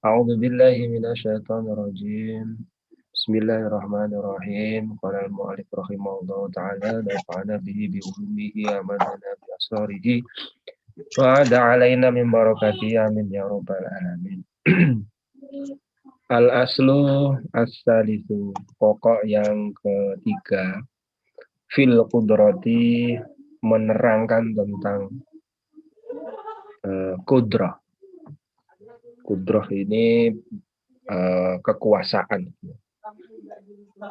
أعوذ بالله من الشيطان الرجيم. بسم الله الرحمن الرحيم. قال المؤلف رحمه الله تعالى نفعنا به بعلومه أمدنا بأسراره وعاد علينا من بركاته آمين يا رب العالمين. Al-aslu as-salisu, pokok yang ketiga, fil kudrati, menerangkan tentang kudrah. Kudrah ini kekuasaan,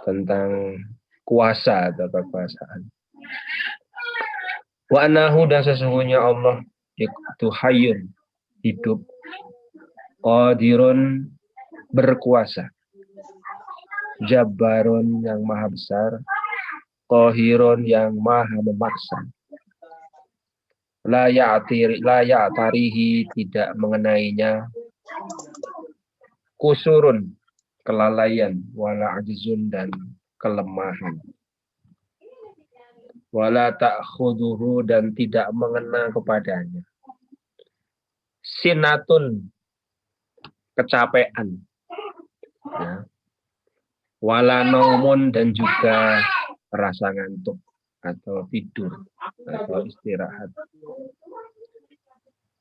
tentang kuasa atau kekuasaan. Wa anahu, dan sesungguhnya Allah itu hayyun, hidup, qadirun, berkuasa, jabbarun, yang maha besar, qahirun, yang maha memaksa, la ya'tarihi, tidak mengenainya, kusurun, kelalaian, wala ajzun, dan kelemahan, wala ta'khuduhu, dan tidak mengena kepadanya, sinatun, kecapean, ya. Wala naumun, dan juga rasa ngantuk atau tidur atau istirahat.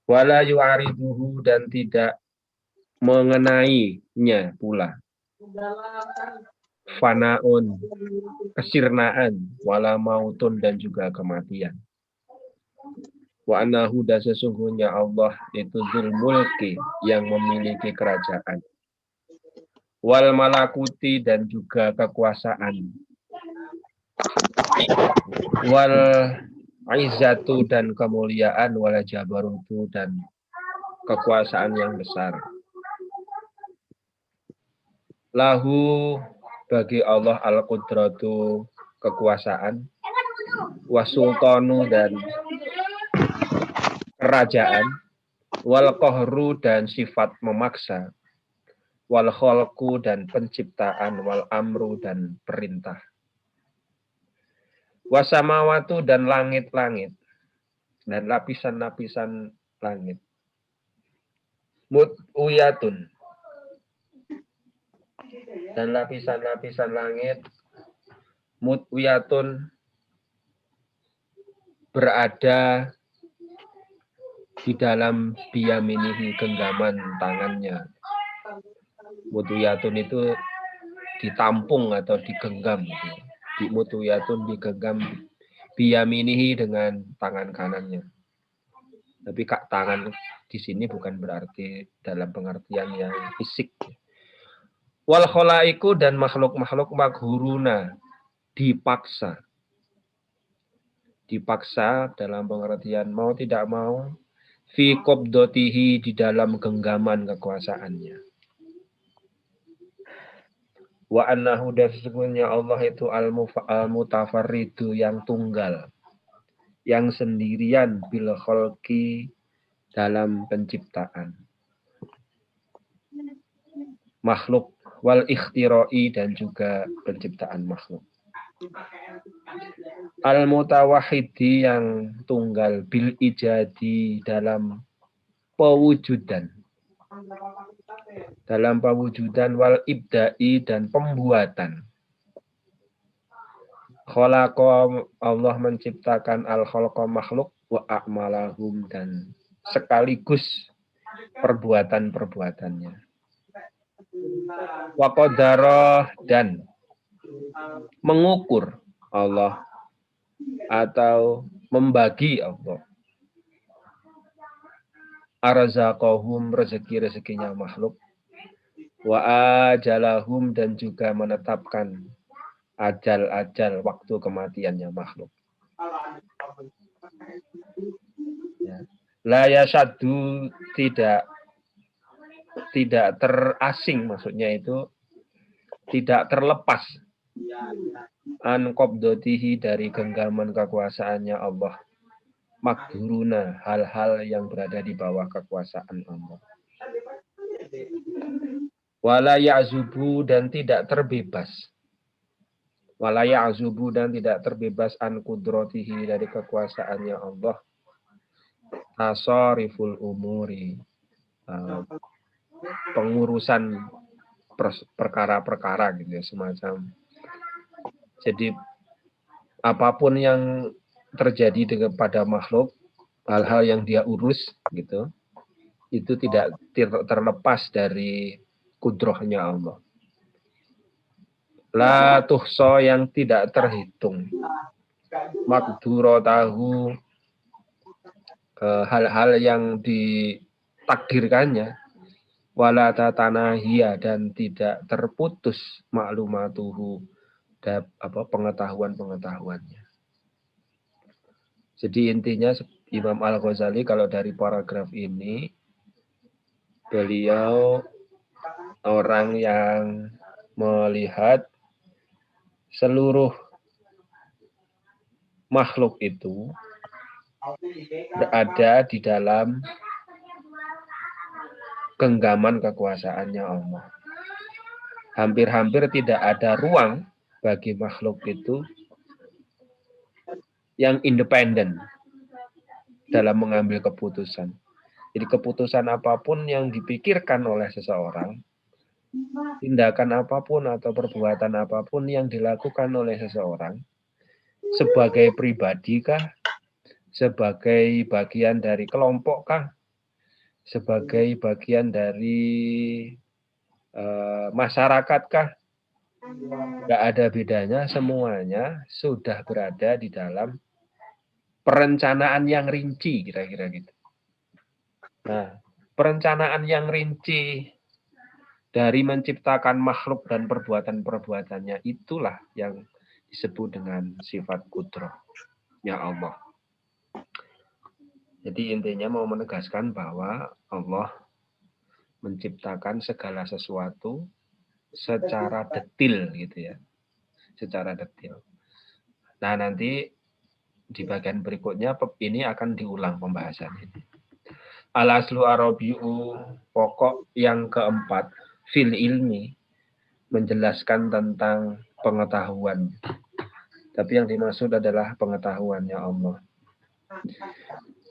Wala yu'ariduhu, dan tidak mengenainya pula, fanaun, kesirnaan, wala mautun, dan juga kematian. Wa anahu, dan sesungguhnya Allah itu dzul mulki, yang memiliki kerajaan, wal malakuti, dan juga kekuasaan, wal izzatu, dan kemuliaan, wal jabarutu, dan kekuasaan yang besar. Lahu, bagi Allah, al-qudratu, kekuasaan, wasultanu, dan kerajaan, wal qahru, dan sifat memaksa, wal khalqu, dan penciptaan, wal amru, dan perintah, wasamawatu, dan langit-langit, dan lapisan-lapisan langit, mut'uyatun, dan lapisan-lapisan langit, mut'uyatun, berada di dalam biyaminihi, genggaman tangannya. Mut'uyatun itu ditampung atau digenggam. Di mut'uyatun, digenggam, biyaminihi, dengan tangan kanannya. Tapi tangan di sini bukan berarti dalam pengertian yang fisik. Wal khalaiku, dan makhluk-makhluk, maghuruna, dipaksa. Dipaksa dalam pengertian mau tidak mau, fi qabdatihi, di dalam genggaman kekuasaannya. Wa annahu, dan sesungguhnya Allah itu al-mutafarridu, yang tunggal, yang sendirian, bil khalqi, dalam penciptaan makhluk, wal ikhtiroi, dan juga penciptaan makhluk. Al-mutawahhidi, yang tunggal, bil ijadi, dalam pewujudan. Dalam pewujudan, wal ibda'i, dan pembuatan. Khalaqa, Allah menciptakan al-khalqa, makhluk, wa a'malahum, dan sekaligus perbuatan-perbuatannya. Wa qadara, dan mengukur Allah atau membagi Allah, arzaqahum, rezeki-rezekinya makhluk, wa ajalahum, dan juga menetapkan ajal-ajal, waktu kematiannya makhluk. Ya. La yashaddu, tidak terasing, maksudnya itu tidak terlepas, an qabdatihi, dari genggaman kekuasaannya Allah, makduruna, hal-hal yang berada di bawah kekuasaan Allah. Wala ya'zubu, dan tidak terbebas. Wala ya'zubu, dan tidak terbebas, an qudratihi, dari kekuasaannya Allah, tasariful umuri, pengurusan perkara-perkara gitu ya, semacam. Jadi apapun yang terjadi pada makhluk, hal-hal yang dia urus gitu, itu tidak terlepas dari kudrohnya Allah. La tuhso yang tidak terhitung. Makduro tahu hal-hal yang ditakdirkannya. Wala tatanahia dan tidak terputus maklumatuhu pengetahuan-pengetahuannya. Jadi intinya Imam Al-Ghazali kalau dari paragraf ini, beliau orang yang melihat seluruh makhluk itu berada di dalam genggaman kekuasaannya Allah. Hampir-hampir tidak ada ruang bagi makhluk itu yang independen dalam mengambil keputusan. Jadi keputusan apapun yang dipikirkan oleh seseorang, tindakan apapun atau perbuatan apapun yang dilakukan oleh seseorang, sebagai pribadi kah, sebagai bagian dari kelompok kah, sebagai bagian dari masyarakat kah, nggak ada bedanya, semuanya sudah berada di dalam perencanaan yang rinci, kira-kira gitu. Nah, perencanaan yang rinci dari menciptakan makhluk dan perbuatan-perbuatannya itulah yang disebut dengan sifat kudrohnya Allah. Jadi intinya mau menegaskan bahwa Allah menciptakan segala sesuatu secara detil gitu ya. Secara detil. Nah, nanti di bagian berikutnya ini akan diulang pembahasan ini. Al-aslu arabiu, pokok yang keempat, fil ilmi, menjelaskan tentang pengetahuan. Tapi yang dimaksud adalah pengetahuannya Allah.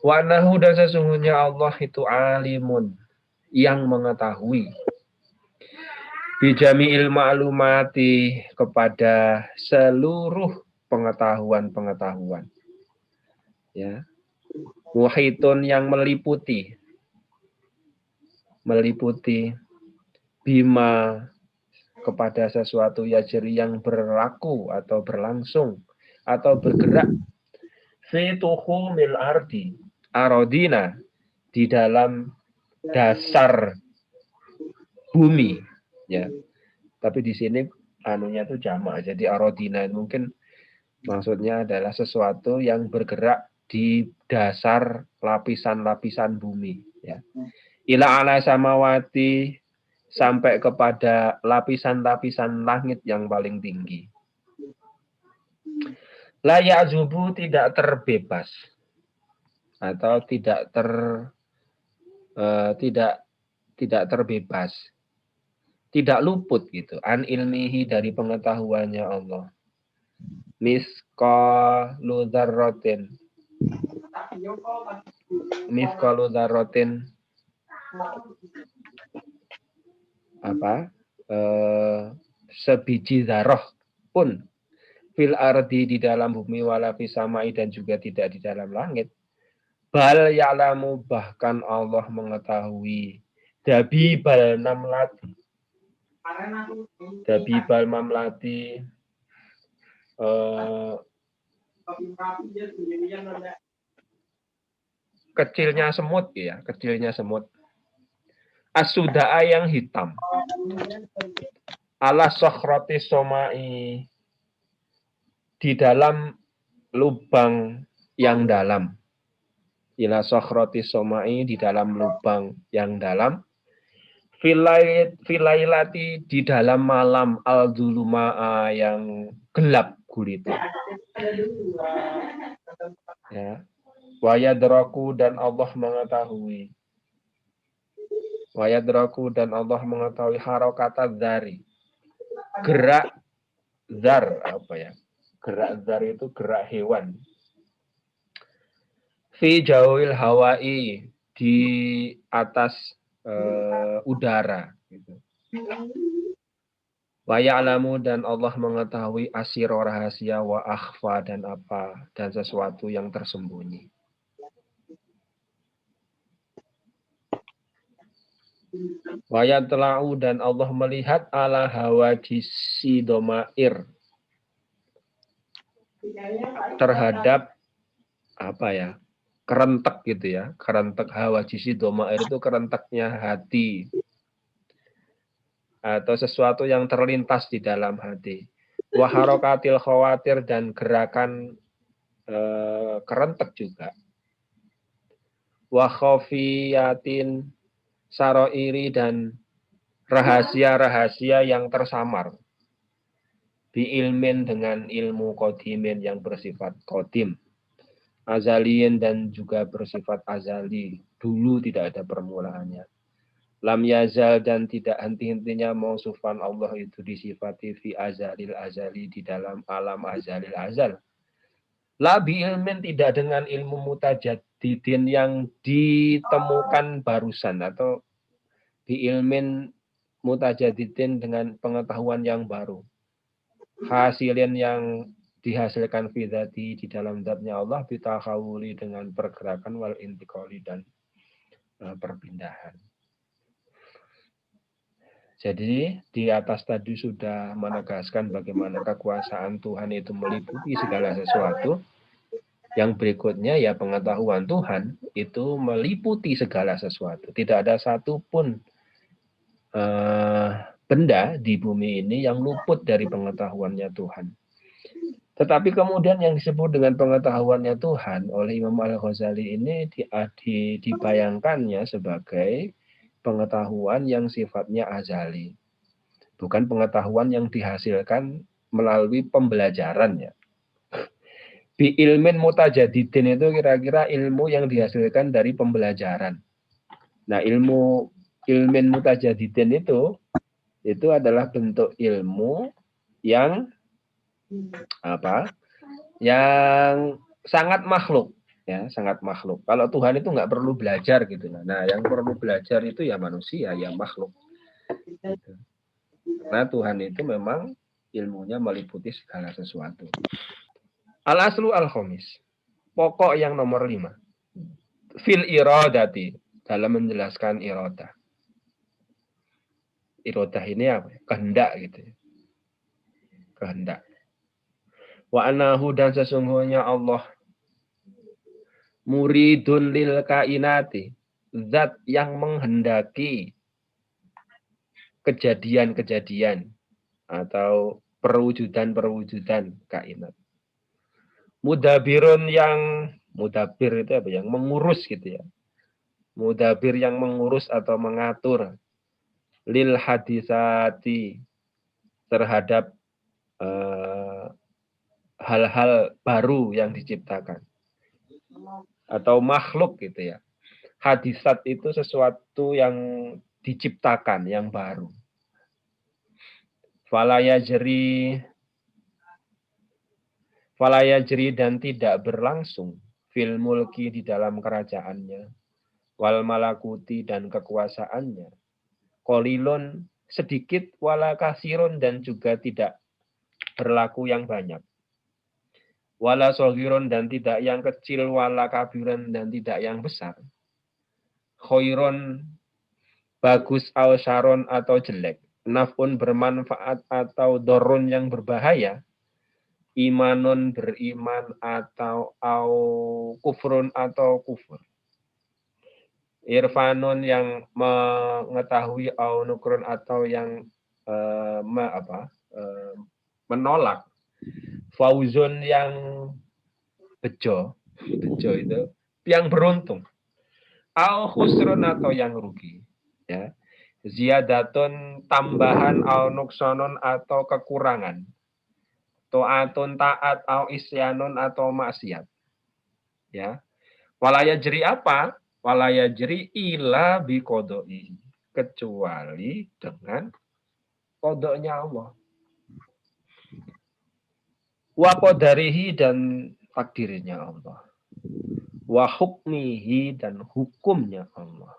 Wa nahu, dan sesungguhnya Allah itu alimun, yang mengetahui. Bijami'il ma'lumati, kepada seluruh pengetahuan-pengetahuan. Ya. Muhitun, yang meliputi bima, kepada sesuatu yajri yang berlaku atau berlangsung atau bergerak fi tuhumil ardi arodina, di dalam dasar bumi ya. Tapi di sini anunya itu jamak, jadi arodina mungkin maksudnya adalah sesuatu yang bergerak di dasar lapisan-lapisan bumi ya. Ila ala samawati, sampai kepada lapisan-lapisan langit yang paling tinggi. La ya'zubu, tidak terbebas atau tidak terbebas, tidak luput gitu, an ilmihi, dari pengetahuannya Allah. Misqalu dzarratin sebiji zarah pun fil ardi, di dalam bumi, wala fis samai, dan juga tidak di dalam langit. Bal ya'lamu, bahkan Allah mengetahui dabibal namlati. Dabibal mamlati, kecilnya semut ya, kecilnya semut. As-suda'a, yang hitam. Ala sokhroti somai, di dalam lubang yang dalam. Ila sokhroti somai, di dalam lubang yang dalam. Filailati, di dalam malam al-dzuluma'a, yang gelap gulita. Ya. Wa yadraku, dan Allah mengetahui. Wa yadraku, dan Allah mengetahui harokata dzari, gerak zar, apa ya? Gerak zar itu gerak hewan. Fi jauhil hawai, di atas udara gitu. Wa ya'lamu dan Allah mengetahui asiro rahasia wa akhfa dan apa dan sesuatu yang tersembunyi. Wa yatla'u dan Allah melihat ala hawadisi domair terhadap apa ya? Kerentek gitu ya. Kerentek hawadisi domair itu kerenteknya hati atau sesuatu yang terlintas di dalam hati. Wa harokatil khawatir dan gerakan kerentek juga. Wa khofiyatin saroiri dan rahasia-rahasia yang tersamar. Bi ilmin dengan ilmu qadimin yang bersifat qadim. Azaliin dan juga bersifat azali. Dulu tidak ada permulaannya. Lam yazal dan tidak henti-hentinya mausufan Allah itu disifati fi azalil azali di dalam alam azalil azal. La bi ilmin tidak dengan ilmu mutajadidin yang ditemukan barusan atau bi ilmin mutajadidin dengan pengetahuan yang baru. Hasilin yang dihasilkan fidati di dalam zatnya Allah bitakhawuli dengan pergerakan wal intiqali dan perpindahan. Jadi di atas tadi sudah menegaskan bagaimana kekuasaan Tuhan itu meliputi segala sesuatu. Yang berikutnya ya pengetahuan Tuhan itu meliputi segala sesuatu. Tidak ada satupun benda di bumi ini yang luput dari pengetahuannya Tuhan. Tetapi kemudian yang disebut dengan pengetahuannya Tuhan oleh Imam Al-Ghazali ini dibayangkannya sebagai pengetahuan yang sifatnya azali. Bukan pengetahuan yang dihasilkan melalui pembelajaran ya. Bi ilmin mutajadidin itu kira-kira ilmu yang dihasilkan dari pembelajaran. Nah, ilmin mutajadidin itu adalah bentuk ilmu yang apa? Yang sangat makhluk ya, sangat makhluk. Kalau Tuhan itu nggak perlu belajar gitu. Nah, yang perlu belajar itu ya manusia, ya makhluk. Gitu. Nah, Tuhan itu memang ilmunya meliputi segala sesuatu. Al-aslu al-khamis. Pokok yang nomor 5. Fil iradati. Dalam menjelaskan iradah. Iradah ini apa? Kehendak gitu ya. Kehendak. Wa anahu dan sesungguhnya Allah muridun lil kainati. Zat yang menghendaki kejadian-kejadian atau perwujudan-perwujudan kainat. Mudabirun yang mudabir itu apa? Yang mengurus gitu ya. Mudabir yang mengurus atau mengatur lil hadisati terhadap hal-hal baru yang diciptakan atau makhluk gitu ya. Hadisat itu sesuatu yang diciptakan yang baru. Falaya jeri dan tidak berlangsung fil mulki di dalam kerajaannya, wal malakuti dan kekuasaannya, kolilun sedikit wala kasirun dan juga tidak berlaku yang banyak, wala sohirun dan tidak yang kecil, wala kabiran dan tidak yang besar, khoirun bagus au syaron atau jelek, nafun bermanfaat atau dorun yang berbahaya, imanun beriman atau au kufrun atau kufur, irfanun yang mengetahui au nukrun atau yang menolak, fauzun yang bejo itu yang beruntung, au khusrun atau yang rugi ya, ziyadatun tambahan au nuksonun atau kekurangan, to'atun taat au isyanun atau maksiat ya. Walaya jeri apa? Walaya jeri ila biqodoi, kecuali dengan kodoknya Allah. Wa qadarihi dan takdirnya Allah. Wa hukmihi dan hukumnya Allah.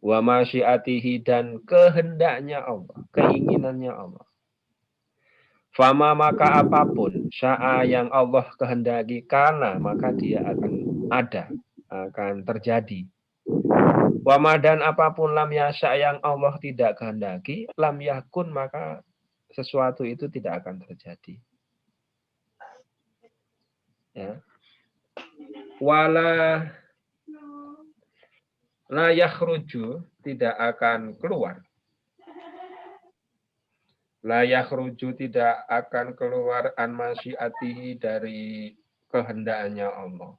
wa masyiatihi dan kehendaknya Allah, keinginannya Allah. Fama maka apapun sya'a yang Allah kehendaki karena maka dia akan ada, akan terjadi. Wama dan apapun lam yasha yang Allah tidak kehendaki, lam yakun maka sesuatu itu tidak akan terjadi. Ya. Wala la yakhruju tidak akan keluar. La yakhruju tidak akan keluar an masyiatihi dari kehendaknya Allah.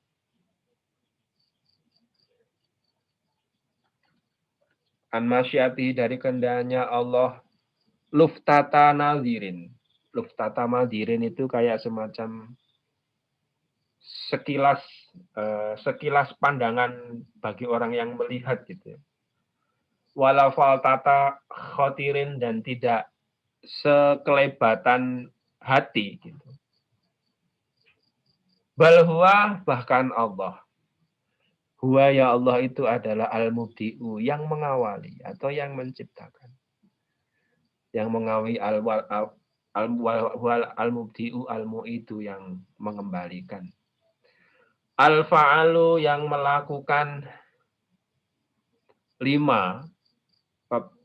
An masyiatihi dari kehendaknya Allah luftata nadhirin. Luftata nadhirin itu kayak semacam sekilas pandangan bagi orang yang melihat gitu. Walau faltata khotirin dan tidak sekelebatan hati gitu. Balhuwa bahkan Allah. Huwa ya Allah itu adalah al-mubdi'u yang mengawali atau yang menciptakan. Yang mengawali al-mubdi'u al-mu'idu yang mengembalikan. Al-fa'alu yang melakukan 5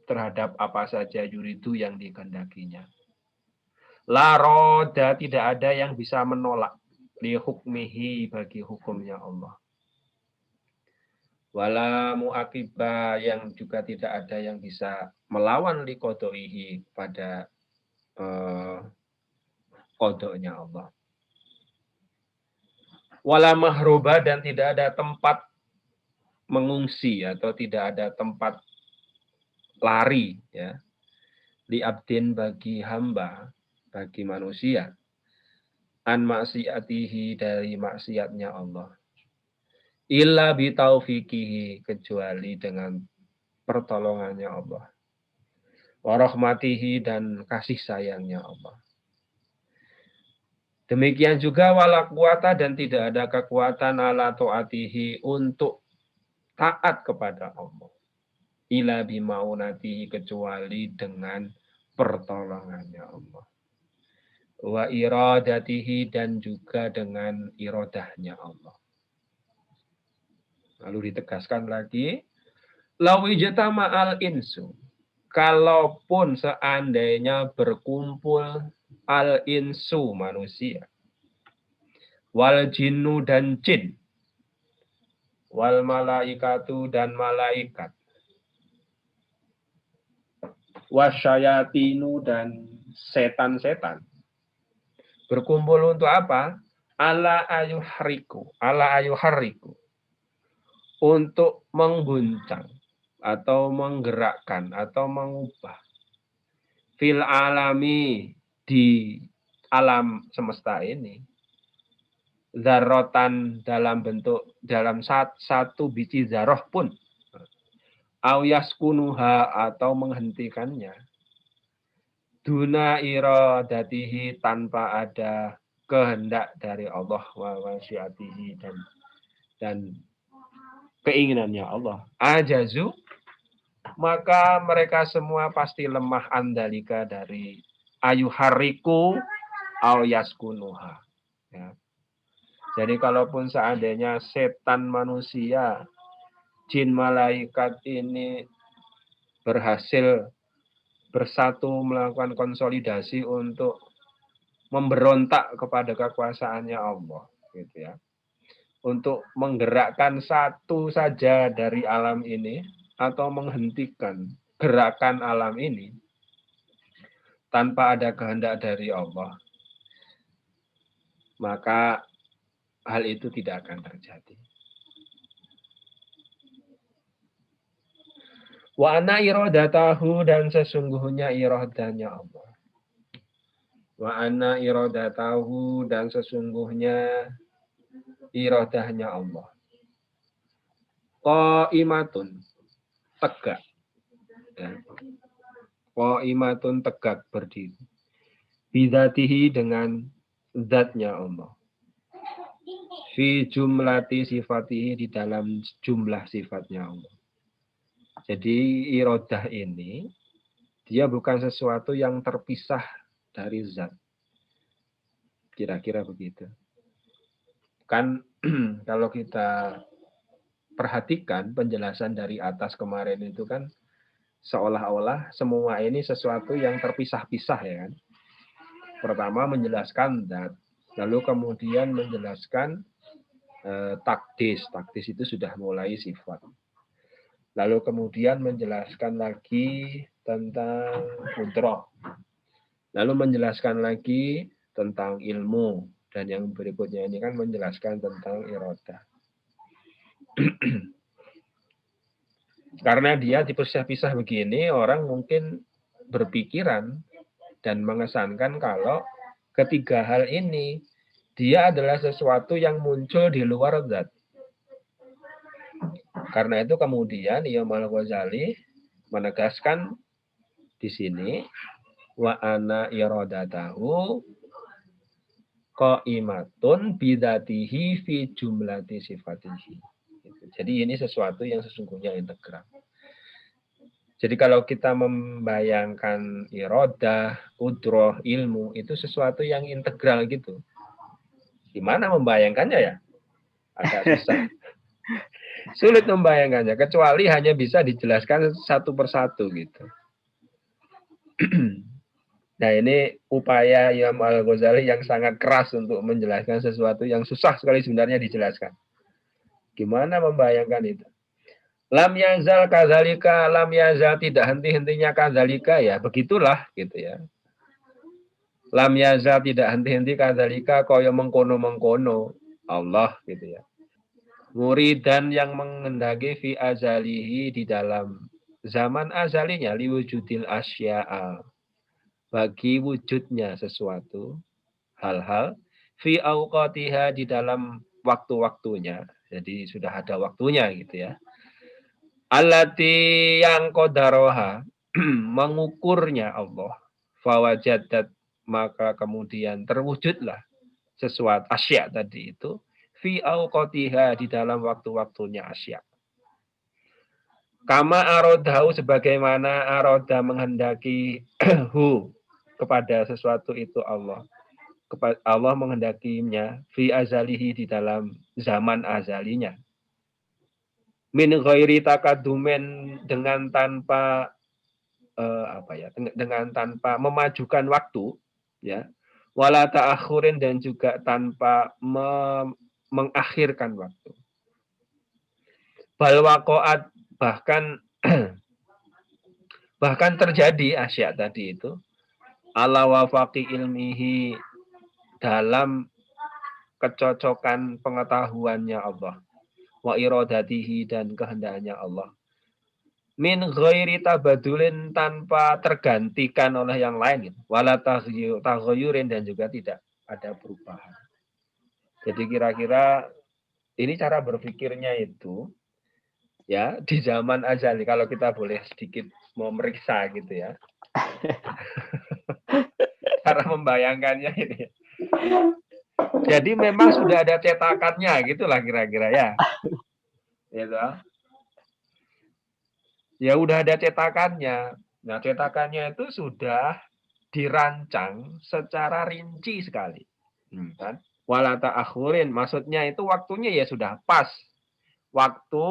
terhadap apa saja yuridu yang dikehendakinya. La roda tidak ada yang bisa menolak li hukmihi bagi hukumnya Allah. Wala mu'aqiba yang juga tidak ada yang bisa melawan li qadaihi pada qadanya Allah. Wala mahruba dan tidak ada tempat mengungsi atau tidak ada tempat lari ya. Li abdin bagi hamba, bagi manusia. An maksiatihi dari maksiatnya Allah. Illa bitaufiqihi kecuali dengan pertolongannya Allah. Warahmatihi dan kasih sayangnya Allah. Demikian juga wala kuwata dan tidak ada kekuatan ala ta'atihi untuk taat kepada Allah. Ila bimaunatihi kecuali dengan pertolongannya Allah. Wa iradatihi dan juga dengan iradahnya Allah. Lalu ditegaskan lagi, lawujata ma'al insu. Kalaupun seandainya berkumpul al-insu manusia, wal jinnu dan jin, wal malaikatu dan malaikat, wasyayatinu dan setan-setan. Berkumpul untuk apa? Ala ayuhariku. Untuk mengguncang atau menggerakkan atau mengubah fil alami di alam semesta ini zarrotan dalam satu biji zarroh pun awyaskunuha atau menghentikannya duna iradatihi tanpa ada kehendak dari Allah wa wasyiatihi dan keinginannya Allah. Ajazu maka mereka semua pasti lemah andalika dari ayuhariku au yaskunuha. Ya. Jadi kalaupun seandainya setan manusia, jin malaikat ini berhasil bersatu melakukan konsolidasi untuk memberontak kepada kekuasaannya Allah, gitu ya. Untuk menggerakkan satu saja dari alam ini atau menghentikan gerakan alam ini tanpa ada kehendak dari Allah, maka hal itu tidak akan terjadi. Wa ana iradatahu dan sesungguhnya iradanya Allah. Wa ana iradatahu dan sesungguhnya iradahnya Allah. Qaimatun tegak. Ya. Qaimatun tegak berdiri. Bidzatihi dengan zatnya Allah. Fi jumlati sifatihi di dalam jumlah sifatnya Allah. Jadi iradah ini dia bukan sesuatu yang terpisah dari zat. Kira-kira begitu. Kan kalau kita perhatikan penjelasan dari atas kemarin itu kan seolah-olah semua ini sesuatu yang terpisah-pisah ya kan. Pertama menjelaskan zat, lalu kemudian menjelaskan takdis. Takdis itu sudah mulai sifat. Lalu kemudian menjelaskan lagi tentang qudrah. Lalu menjelaskan lagi tentang ilmu. Dan yang berikutnya ini kan menjelaskan tentang iradah. Karena dia dipisah-pisah begini, orang mungkin berpikiran dan mengesankan kalau ketiga hal ini dia adalah sesuatu yang muncul di luar zat. Karena itu kemudian Imam Al-Ghazali menegaskan di sini wa ana iradatahu qaimatun bidatihi fi jumlati sifatihi. Jadi ini sesuatu yang sesungguhnya integral. Jadi kalau kita membayangkan iradah, qudrah, ilmu itu sesuatu yang integral gitu. Gimana membayangkannya ya? Agak susah. Sulit membayangkannya, kecuali hanya bisa dijelaskan satu persatu gitu. Nah ini upaya Imam Al-Ghazali yang sangat keras untuk menjelaskan sesuatu yang susah sekali sebenarnya dijelaskan. Gimana membayangkan itu? Lam yazal kadzalika, lam yazal tidak henti-hentinya kadzalika ya, begitulah gitu ya. Lam yazal tidak henti-henti kadzalika kaya mengkono-mengkono Allah gitu ya. Muridan yang mengendaki fi azalihi di dalam zaman azalinya liwujudil asya'a bagi wujudnya sesuatu hal-hal fi auqatiha di dalam waktu-waktunya. Jadi sudah ada waktunya gitu ya. Allati yang qadaroha mengukurnya Allah. Fawajadat maka kemudian terwujudlah sesuatu asya tadi itu fi auqatiha di dalam waktu-waktunya asya. Kama arodahu sebagaimana aroda menghendaki hu kepada sesuatu itu Allah. Allah menghendakinya fi azalihi di dalam zaman azalinya. Min ghairi takadumen dengan tanpa dengan tanpa memajukan waktu ya. Wala ta'akhurin dan juga tanpa mengakhirkan waktu. Bal waqa'at bahkan bahkan terjadi asya tadi itu ala wafaqi ilmihi dalam kecocokan pengetahuannya Allah wa iradatihi dan kehendaknya Allah min ghairi tabadulin tanpa tergantikan oleh yang lain wala taghayyurin dan juga tidak ada perubahan. Jadi kira-kira ini cara berpikirnya itu ya di zaman azali kalau kita boleh sedikit memeriksa gitu ya. Cara membayangkannya ini. Jadi memang sudah ada cetakannya gitulah kira-kira ya. Gitu. Ya udah ada cetakannya. Nah, cetakannya itu sudah dirancang secara rinci sekali. Kan? Walata akhurin, maksudnya itu waktunya ya sudah pas. Waktu,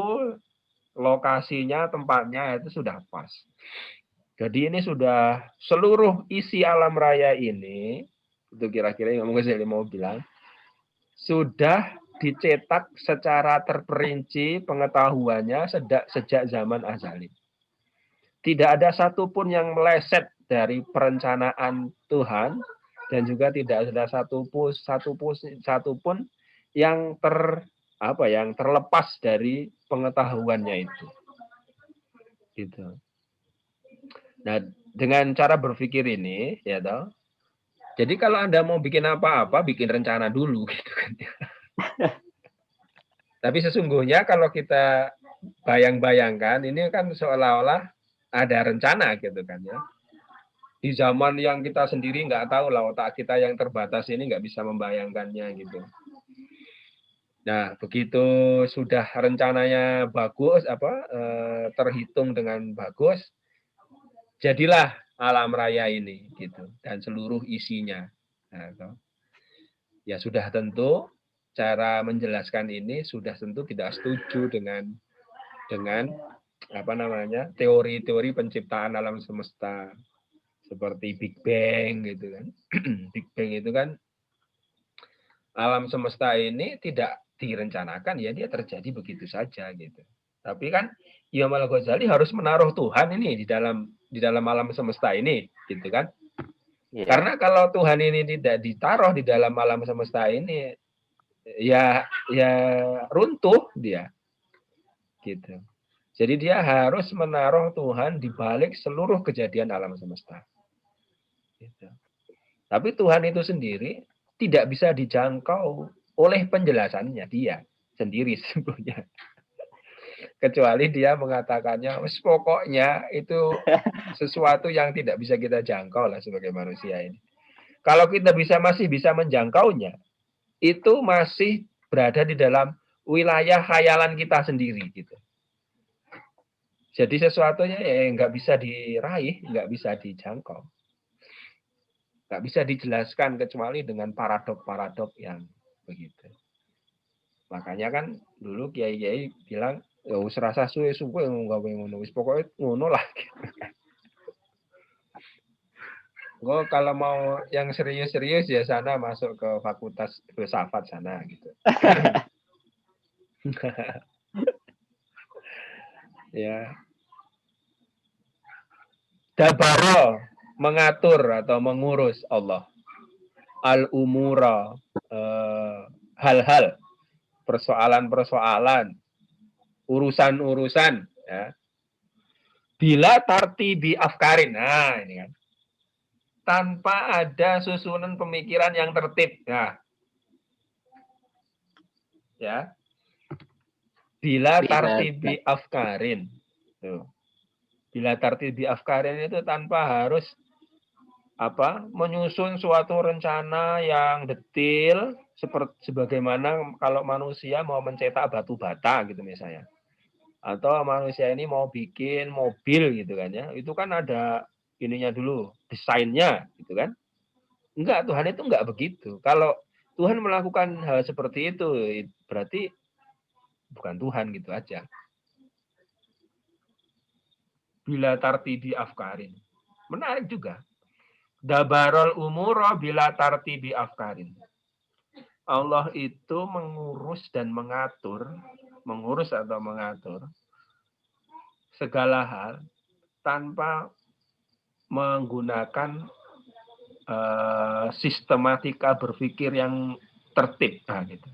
lokasinya, tempatnya itu sudah pas. Jadi ini sudah seluruh isi alam raya ini, itu kira-kira yang mau bilang, sudah dicetak secara terperinci pengetahuannya sejak zaman azali. Tidak ada satupun yang meleset dari perencanaan Tuhan dan juga tidak ada satupun yang terlepas dari pengetahuannya itu. Gitu. Nah, dengan cara berpikir ini, ya toh. Jadi kalau Anda mau bikin apa-apa, bikin rencana dulu gitu kan. Tapi sesungguhnya kalau kita bayang-bayangkan, ini kan seolah-olah ada rencana gitu kan ya. Di zaman yang kita sendiri nggak tahu lah, otak kita yang terbatas ini nggak bisa membayangkannya gitu. Nah, begitu sudah rencananya bagus, terhitung dengan bagus, jadilah alam raya ini, gitu, dan seluruh isinya. Nah, ya sudah tentu cara menjelaskan ini sudah tentu tidak setuju dengan teori-teori penciptaan alam semesta seperti Big Bang gitu kan. Big Bang itu kan alam semesta ini tidak direncanakan, ya dia terjadi begitu saja gitu. Tapi kan Imam Al-Ghazali harus menaruh Tuhan ini di dalam alam semesta ini, gitu kan? Yeah. Karena kalau Tuhan ini tidak ditaruh di dalam alam semesta ini, ya runtuh dia, gitu. Jadi dia harus menaruh Tuhan di balik seluruh kejadian alam semesta. Gitu. Tapi Tuhan itu sendiri tidak bisa dijangkau oleh penjelasannya dia sendiri sebetulnya. Kecuali dia mengatakannya, pokoknya itu sesuatu yang tidak bisa kita jangkau lah sebagai manusia ini. Kalau kita masih bisa menjangkaunya, itu masih berada di dalam wilayah khayalan kita sendiri gitu. Jadi sesuatunya nggak bisa diraih, nggak bisa dijangkau. Nggak bisa dijelaskan kecuali dengan paradok-paradok yang begitu. Makanya kan dulu kiai-kiai bilang, ya wis rasa suwe-suwe gawe ngono, wis pokoke ngono lah. Oh, kalau mau yang serius-serius ya sana masuk ke fakultas filsafat sana gitu. Ya. Dabaro, mengatur atau mengurus Allah. Al-umura, hal-hal, persoalan-persoalan, urusan-urusan, ya. Bila tartibi afkarin, nah ini kan. Tanpa ada susunan pemikiran yang tertib. Nah, ya. Bila tartibi afkarin. Tuh. Bila tartibi afkarin itu tanpa harus menyusun suatu rencana yang detail seperti sebagaimana kalau manusia mau mencetak batu bata gitu misalnya. Atau manusia ini mau bikin mobil gitu kan ya. Itu kan ada ininya dulu, desainnya gitu kan. Enggak, Tuhan itu enggak begitu. Kalau Tuhan melakukan hal seperti itu, berarti bukan Tuhan gitu aja. Bila tartibi afkarin. Menarik juga. Dabarol umuro bila tartibi afkarin. Allah itu mengurus dan mengatur segala hal tanpa menggunakan sistematika berpikir yang tertib. Nah, gitu.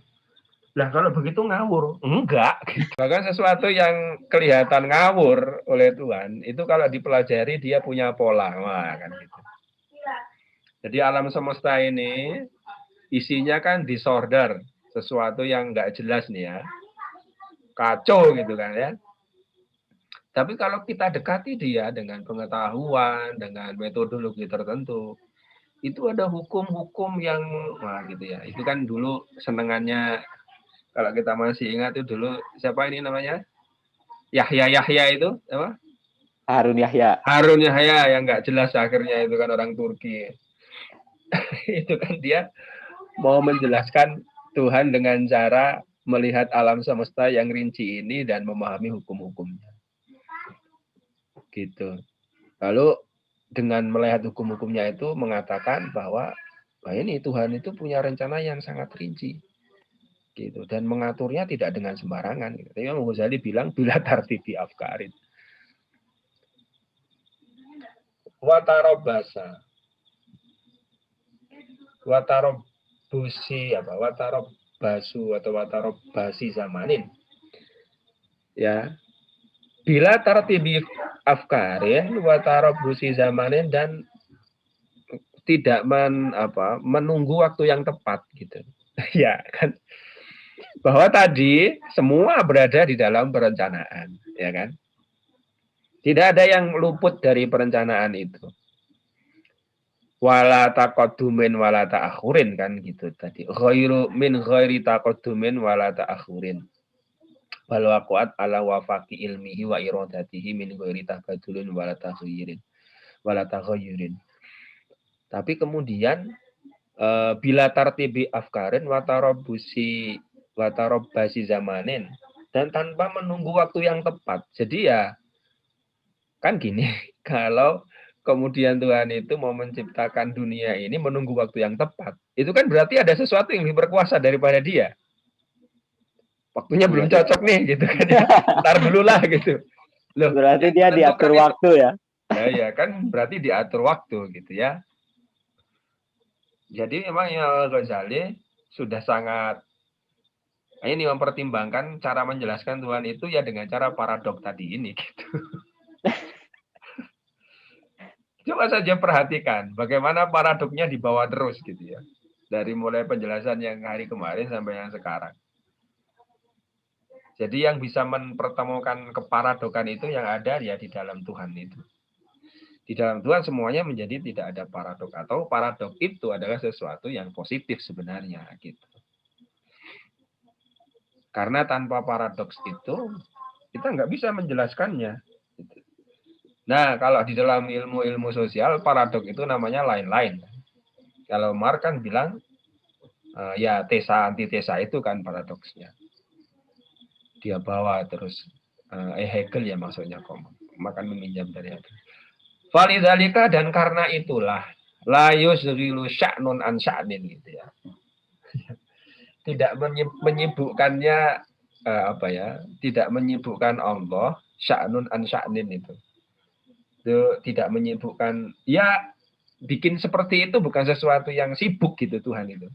Lah kalau begitu ngawur. Enggak. Gitu. Bahkan sesuatu yang kelihatan ngawur oleh Tuhan, itu kalau dipelajari dia punya pola. Wah, kan gitu. Jadi alam semesta ini isinya kan disorder. Sesuatu yang enggak jelas nih ya. Kacau gitu kan ya. Tapi kalau kita dekati dia dengan pengetahuan, dengan metodologi tertentu, itu ada hukum-hukum yang, wah gitu ya. Itu kan dulu senengannya, kalau kita masih ingat itu dulu, siapa ini namanya? Yahya itu, apa? Harun Yahya yang nggak jelas akhirnya itu kan orang Turki. Itu kan dia mau menjelaskan Tuhan dengan cara melihat alam semesta yang rinci ini dan memahami hukum-hukumnya. Gitu. Lalu dengan melihat hukum-hukumnya itu mengatakan bahwa ini Tuhan itu punya rencana yang sangat rinci. Gitu, dan mengaturnya tidak dengan sembarangan. Gitu. Imam Ghazali bilang bila tartibi afkarin. Watarobasa. Watarobusi Watarobasu atau watarobasi zamanin. Ya. Bila tartibi afkarin, watarobusi zamanin, dan tidak menunggu waktu yang tepat gitu. Ya kan. Bahwa tadi semua berada di dalam perencanaan, ya kan? Tidak ada yang luput dari perencanaan itu. Wala taqaddumin wala ta'akhurin kan gitu tadi. Ghairu min ghairi taqaddumin wala ta'akhurin. Bal waqa'at ala wafaqi ilmihi wa iradatihi min ghairi tabadulin wala taghayyirin. Wala taghayyurin. Tapi kemudian bila tartibi afkarin watarobbusi watarobbasi zamanin dan tanpa menunggu waktu yang tepat. Jadi ya kan gini, kalau kemudian Tuhan itu mau menciptakan dunia ini menunggu waktu yang tepat. Itu kan berarti ada sesuatu yang lebih berkuasa daripada dia. Waktunya belum cocok nih gitu kan ya. Ntar dulu lah gitu. Loh, berarti dia diatur waktu ya. Ya kan berarti diatur waktu gitu ya. Jadi memang Imam Ghazali sudah sangat ini mempertimbangkan cara menjelaskan Tuhan itu ya dengan cara paradok tadi ini gitu. Coba saja perhatikan bagaimana paradoknya dibawa terus gitu ya. Dari mulai penjelasan yang hari kemarin sampai yang sekarang. Jadi yang bisa mempertemukan keparadokan itu yang ada ya di dalam Tuhan itu. Di dalam Tuhan semuanya menjadi tidak ada paradok atau paradok itu adalah sesuatu yang positif sebenarnya gitu. Karena tanpa paradoks itu kita nggak bisa menjelaskannya. Nah, kalau di dalam ilmu-ilmu sosial, paradok itu namanya lain-lain. Kalau Marx kan bilang, ya tesa antitesa itu kan paradoksnya. Dia bawa terus, Hegel ya maksudnya, makan meminjam dari Hegel. Falidzalika dan karena itulah, la yusghilu sya'nun an sya'nin gitu ya. Tidak menyibukkannya, tidak menyibukkan Allah, sya'nun an sya'nin itu tidak menyibukkan ya bikin seperti itu bukan sesuatu yang sibuk gitu Tuhan itu.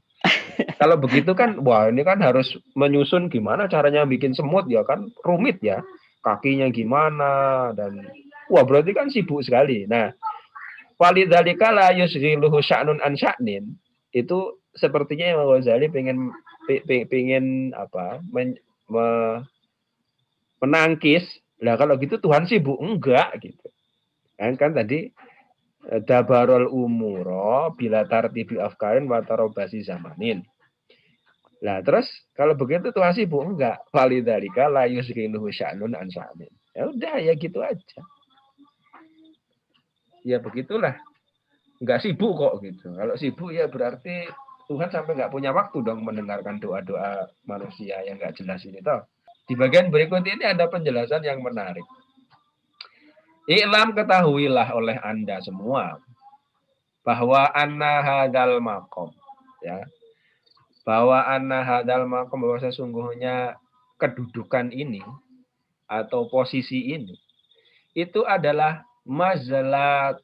Kalau begitu kan wah ini kan harus menyusun gimana caranya bikin semut ya kan rumit ya. Kakinya gimana dan wah berarti kan sibuk sekali. Nah, walidzalika la yusghiluhu sya'nun an sya'nin itu sepertinya Imam Ghazali pengen menangkis. Lah kalau gitu Tuhan sibuk enggak gitu. Kan tadi dabarul umuro bila tartibi afkarin watarobasi zamanin. Nah terus kalau begitu Tuhan sibuk enggak? Walidzalika la yusghiluhu sya'nun an sya'nin. Ya udah ya gitu aja. Ya begitulah. Enggak sibuk kok gitu. Kalau sibuk ya berarti Tuhan sampai enggak punya waktu dong mendengarkan doa-doa manusia yang enggak jelas ini toh. Di bagian berikut ini ada penjelasan yang menarik. I'lam ketahuilah oleh Anda semua bahwa anna hadal makom ya. Bahwa anna hadal makom bahwa sesungguhnya kedudukan ini atau posisi ini itu adalah mazlatul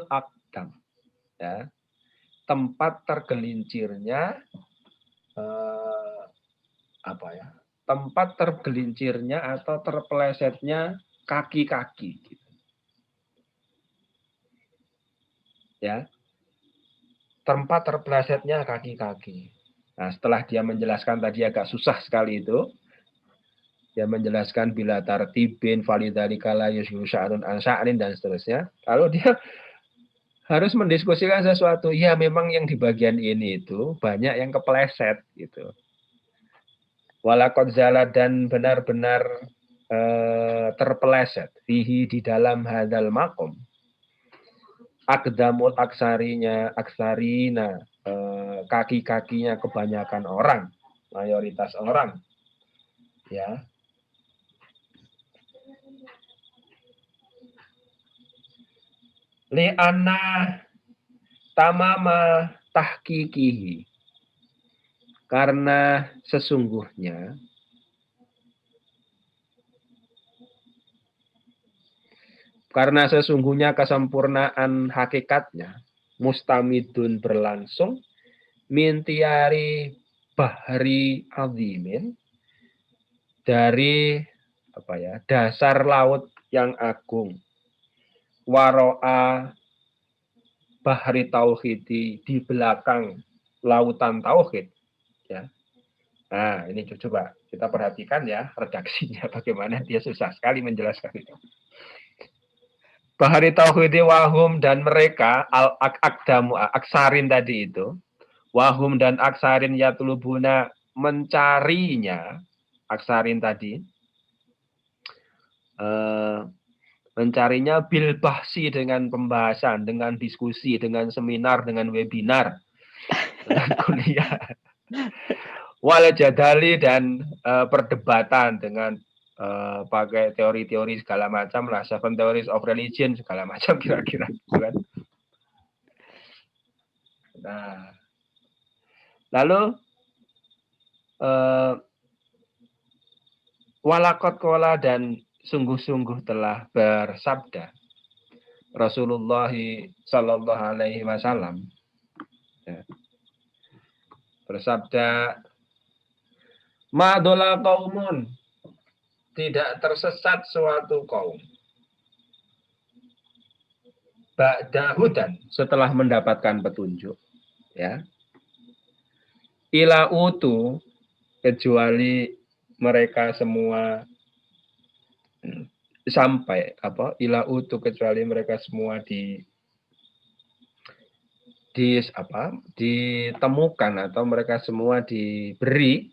aqdam ya. Tempat tergelincirnya tempat tergelincirnya atau terpelesetnya kaki-kaki gitu. Ya. Tempat terpelesetnya kaki-kaki. Nah, setelah dia menjelaskan tadi agak susah sekali itu, dia menjelaskan bila tartibin validzalika la yusyu sya'nun an sya'nin dan seterusnya. Lalu dia harus mendiskusikan sesuatu. Ya, memang yang di bagian ini itu banyak yang kepleset gitu. Walaqad zala dan benar-benar terpeleset fihi di dalam hadal makom. Akdamul aksarina kaki-kakinya kebanyakan orang, mayoritas orang ya. Li'anna tamama tahqiqihi karena sesungguhnya kesempurnaan hakikatnya mustamidun berlangsung mintiari bahri azimin dari dasar laut yang agung waro'a bahri tauhidi di belakang lautan tauhid ya. Nah ini coba kita perhatikan ya redaksinya bagaimana dia susah sekali menjelaskan itu. Bahari tauhidi wahum dan mereka al-akdamu aksarin tadi itu. Wahum dan aksarin yatlubuna mencarinya. Aksarin tadi. Mencarinya bil bahsi dengan pembahasan, dengan diskusi, dengan seminar, dengan webinar, dengan kuliah. Wal jadali dan perdebatan dengan pakai teori-teori segala macam lah, 7 theories of religion segala macam kira-kira, kan? Nah, lalu walakot kola dan sungguh-sungguh telah bersabda Rasulullah Sallallahu Alaihi Wasallam, ya, bersabda, Madola kaumun, tidak tersesat suatu kaum. Ba'da hudan, setelah mendapatkan petunjuk. Ya. Ila utu, kecuali mereka semua sampai apa? Ila utu, kecuali mereka semua ditemukan atau mereka semua diberi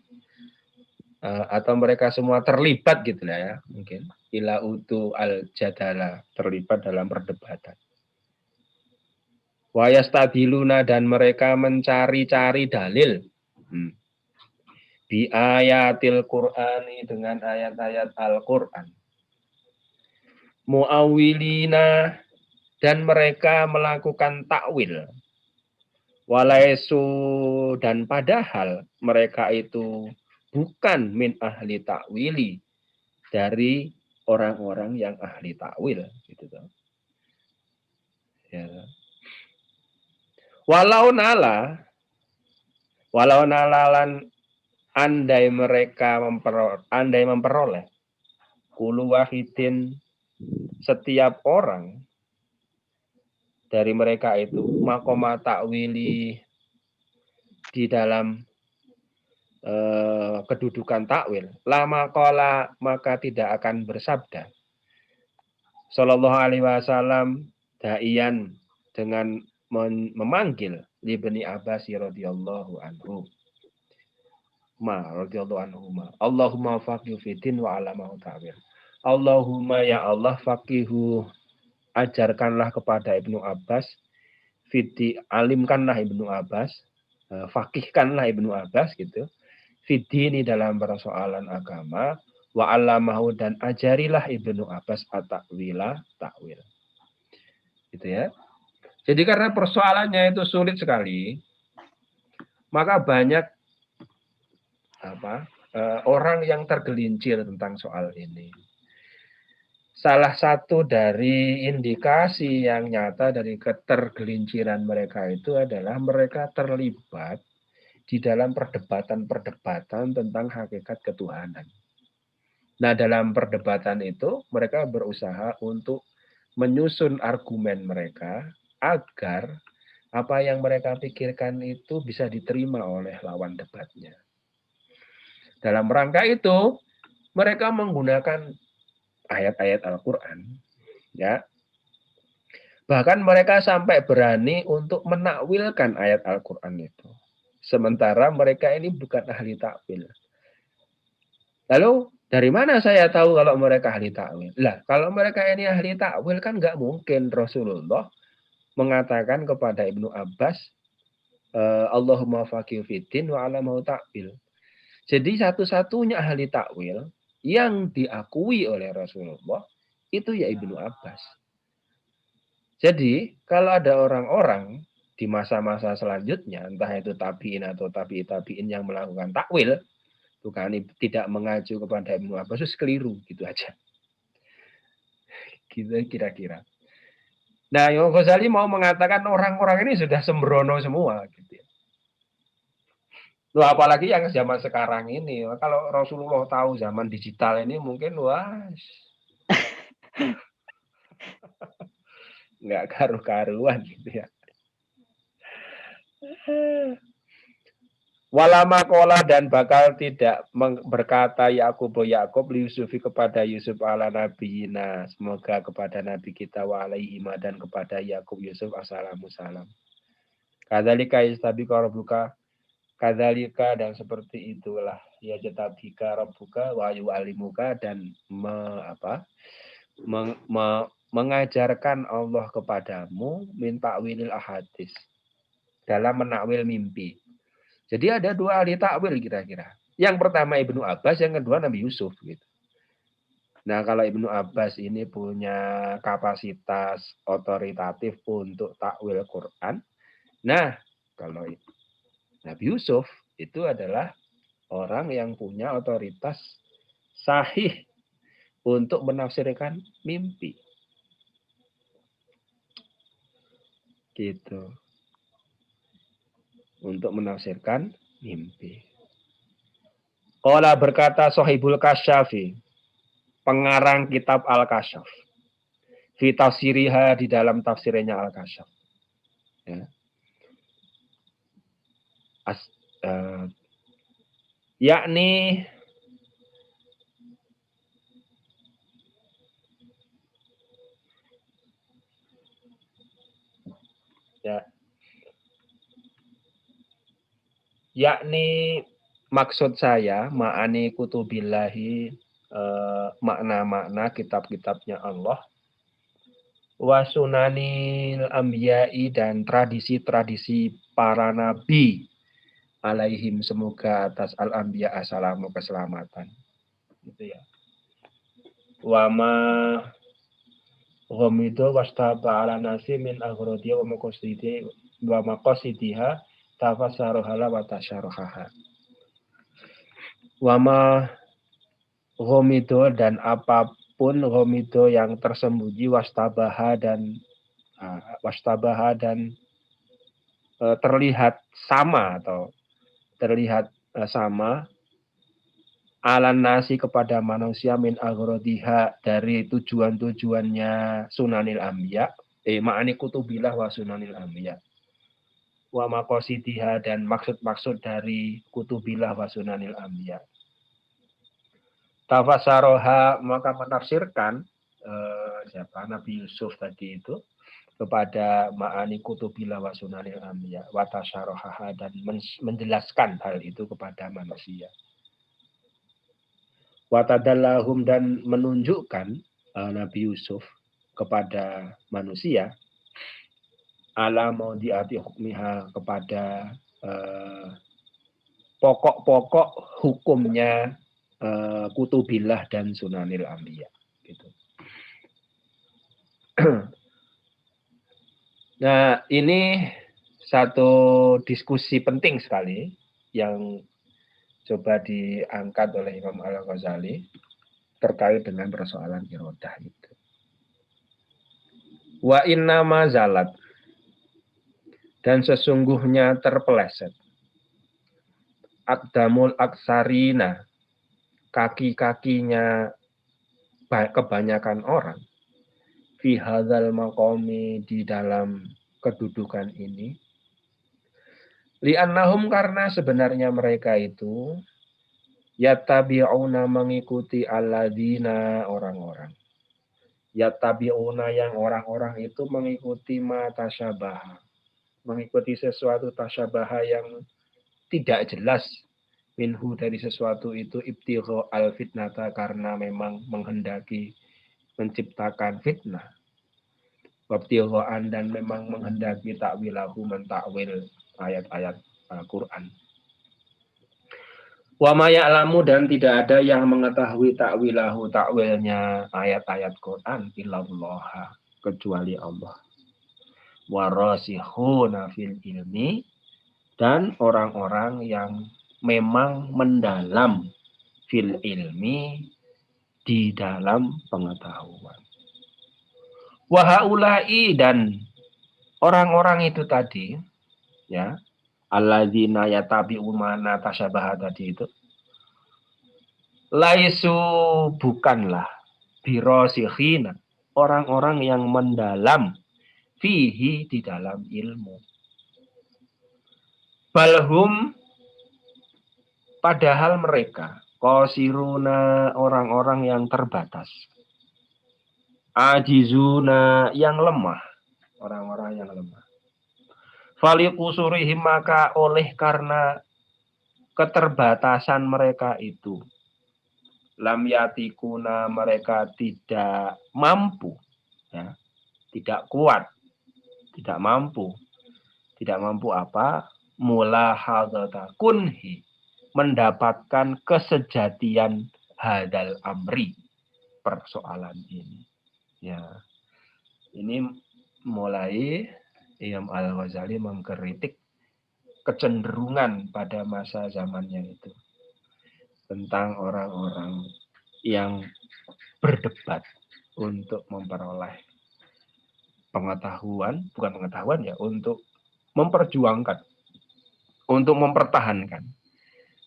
atau mereka semua terlibat gitu lah ya, mungkin ila utu al jadala, terlibat dalam perdebatan. Wa yastadiluna, dan mereka mencari-cari dalil bi ayatil Qur'ani, dengan ayat-ayat Al-Qur'an. Muawwilina, dan mereka melakukan takwil. Walaisu, dan padahal mereka itu bukan min ahli takwili, dari orang-orang yang ahli takwil, gitu toh. Ya. Walau nalalan andai mereka memperoleh kulu wahidin, setiap orang dari mereka itu makoma takwili, di dalam kedudukan takwil, lama kola, maka tidak akan bersabda Sallallahu Alaihi Wasallam da'iyan, dengan memanggil libni Abbas radhiyallahu anhu radhiyallahu anhu Allahumma faqihu fiddin wa alamahu ta'wil. Allahumma, ya Allah, faqihu, ajarkanlah kepada Ibnu Abbas, fidi, alimkanlah Ibnu Abbas, fakihkanlah Ibnu Abbas gitu, fidini, dalam persoalan agama, wa allamahu, dan ajarilah Ibnu Abbas at-ta'wila, takwil. Gitu ya. Jadi karena persoalannya itu sulit sekali, maka banyak orang yang tergelincir tentang soal ini. Salah satu dari indikasi yang nyata dari ketergelinciran mereka itu adalah mereka terlibat di dalam perdebatan-perdebatan tentang hakikat ketuhanan. Nah, dalam perdebatan itu mereka berusaha untuk menyusun argumen mereka agar apa yang mereka pikirkan itu bisa diterima oleh lawan debatnya. Dalam rangka itu, mereka menggunakan ayat-ayat Al-Quran, ya. Bahkan mereka sampai berani untuk menakwilkan ayat Al-Quran itu. Sementara mereka ini bukan ahli takwil. Lalu dari mana saya tahu kalau mereka ahli takwil? Lah, kalau mereka ini ahli takwil kan nggak mungkin Rasulullah mengatakan kepada Ibnu Abbas, Allahumma faqihu fiddin wa alamahu ta'wil. Jadi satu-satunya ahli takwil yang diakui oleh Rasulullah itu ya Ibnu Abbas. Jadi kalau ada orang-orang di masa-masa selanjutnya, entah itu tabi'in atau tabi'in yang melakukan takwil, bukan tidak mengacu kepada Ibnu Abbas, itu keliru, gitu aja. Gitu kira-kira. Nah, Imam Ghazali mau mengatakan orang-orang ini sudah sembrono semua, gitu ya. Loh, apalagi yang zaman sekarang ini. Kalau Rasulullah tahu zaman digital ini mungkin wah nggak karu-karuan gitu ya. Walama kola dan bakal tidak berkata Yakub Yusufi kepada Yusuf ala nabiyina. Semoga kepada Nabi kita wa alaihi dan kepada Yakub Yusuf assalamu salam. Kadzalika yastabiqu rabbuka. Kadzalika dan seperti itulah ya jatabika rabbuka wa yu'allimuka dan mengajarkan Allah kepadamu min ta'wilil ahadits dalam menakwil mimpi. Jadi ada dua ahli takwil kira-kira. Yang pertama Ibnu Abbas, yang kedua Nabi Yusuf gitu. Nah, kalau Ibnu Abbas ini punya kapasitas otoritatif untuk takwil Quran. Nah, kalau Nabi Yusuf itu adalah orang yang punya otoritas sahih untuk menafsirkan mimpi. Gitu. Untuk menafsirkan mimpi. Qala berkata Sohibul Kasyafi, pengarang kitab Al-Kasyaf. Fi tafsiriha di dalam tafsirnya Al-Kasyaf. Ya. Yakni yakni maksud saya ma'ani kutubillahi makna-makna kitab-kitabnya Allah wa sunanil anbiya'i dan tradisi-tradisi para nabi alaihim semoga atas al-anbiya assalamu keselamatan. Gitu ya. Wa ma ghamidu wastaba ala nasi min aghradiya wa maqasidiha tafassaruhala wa tasyaruhaha. Wa ma ghamidu dan apapun ghamidu yang tersembunyi wastabaha dan terlihat sama atau terlihat sama alan nasi kepada manusia min aghrodiha dari tujuan-tujuannya sunanil anbiya ma'ani kutubillah wa sunanil anbiya wa maqasidiha dan maksud-maksud dari kutubillah wa sunanil anbiya. Tafasaroha maka menafsirkan siapa Nabi Yusuf tadi itu kepada ma'ani kutubillah wa sunanil anbiya wa tasyarohaha dan menjelaskan hal itu kepada manusia. Watadallahum dan menunjukkan Nabi Yusuf kepada manusia ala maudhi'ati hukmiha kepada pokok-pokok hukumnya kutubillah dan sunanil anbiya gitu. Nah, ini satu diskusi penting sekali yang coba diangkat oleh Imam Al-Ghazali terkait dengan persoalan irodah itu. Wa inna ma zalat dan sesungguhnya terpeleset aqdamul aksarina kaki-kakinya kebanyakan orang fi hadzal maqami di dalam kedudukan ini li'annahum karena sebenarnya mereka itu yattabi'una mengikuti alladzina orang-orang. Yattabi'una yang orang-orang itu mengikuti ma tasyabaha. Mengikuti sesuatu tasyabaha yang tidak jelas minhu dari sesuatu itu ibtigha al-fitnata karena memang menghendaki menciptakan fitnah. Wabtighaan dan memang menghendaki takwilahu mentakwil ayat-ayat Al-Quran. Wa ma ya'lamu dan tidak ada yang mengetahui takwilahu takwilnya ayat-ayat Quran illallah kecuali Allah. Warasikhuna fil ilmi dan orang-orang yang memang mendalam fil ilmi di dalam pengetahuan. Wa haula'i dan orang-orang itu tadi ya alladzina yatabi'una tasyabaha tadi itu laisu bukanlah birosikhina orang-orang yang mendalam fihi di dalam ilmu balhum Padahal mereka qasiruna orang-orang yang terbatas. Ajizuna yang lemah, orang-orang yang lemah. Faliqusurihim maka oleh karena keterbatasan mereka itu, lam yatikuna mereka tidak mampu, ya, tidak kuat, tidak mampu apa? Mulahadzata kunhi, mendapatkan kesejatian hadal amri, persoalan ini. Ya, ini mulai Imam Al-Ghazali mengkritik kecenderungan pada masa zamannya itu tentang orang-orang yang berdebat untuk memperoleh pengetahuan, bukan pengetahuan ya, untuk memperjuangkan, untuk mempertahankan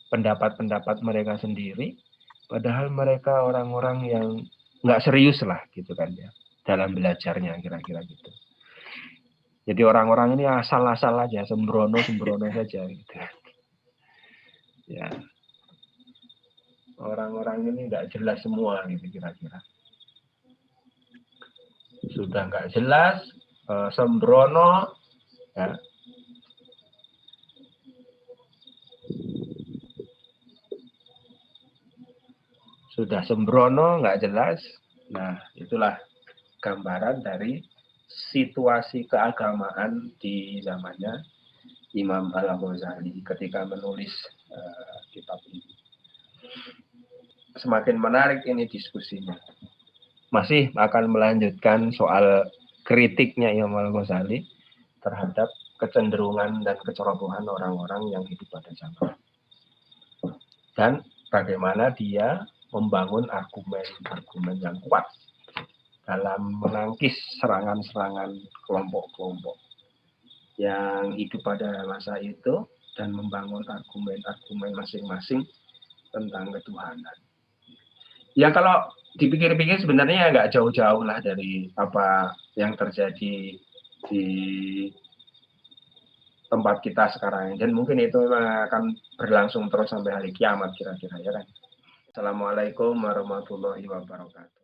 pendapat-pendapat mereka sendiri, padahal mereka orang-orang yang nggak serius lah gitu kan ya dalam belajarnya, kira-kira gitu. Jadi orang-orang ini asal-asal aja, sembrono saja gitu. Ya. Orang-orang ini nggak jelas semua gitu kira-kira. Sudah nggak jelas, sembrono, ya. Sudah sembrono, nggak jelas. Nah, itulah gambaran dari situasi keagamaan di zamannya Imam Al-Ghazali ketika menulis kitab ini. Semakin menarik ini diskusinya. Masih akan melanjutkan soal kritiknya Imam Al-Ghazali terhadap kecenderungan dan kecerobohan orang-orang yang hidup pada zaman. Dan bagaimana dia membangun argumen-argumen yang kuat dalam menangkis serangan-serangan kelompok-kelompok yang hidup pada masa itu dan membangun argumen-argumen masing-masing tentang ketuhanan. Ya kalau dipikir-pikir sebenarnya nggak jauh-jauh lah dari apa yang terjadi di tempat kita sekarang. Dan mungkin itu akan berlangsung terus sampai hari kiamat kira-kira ya kan. Assalamualaikum warahmatullahi wabarakatuh.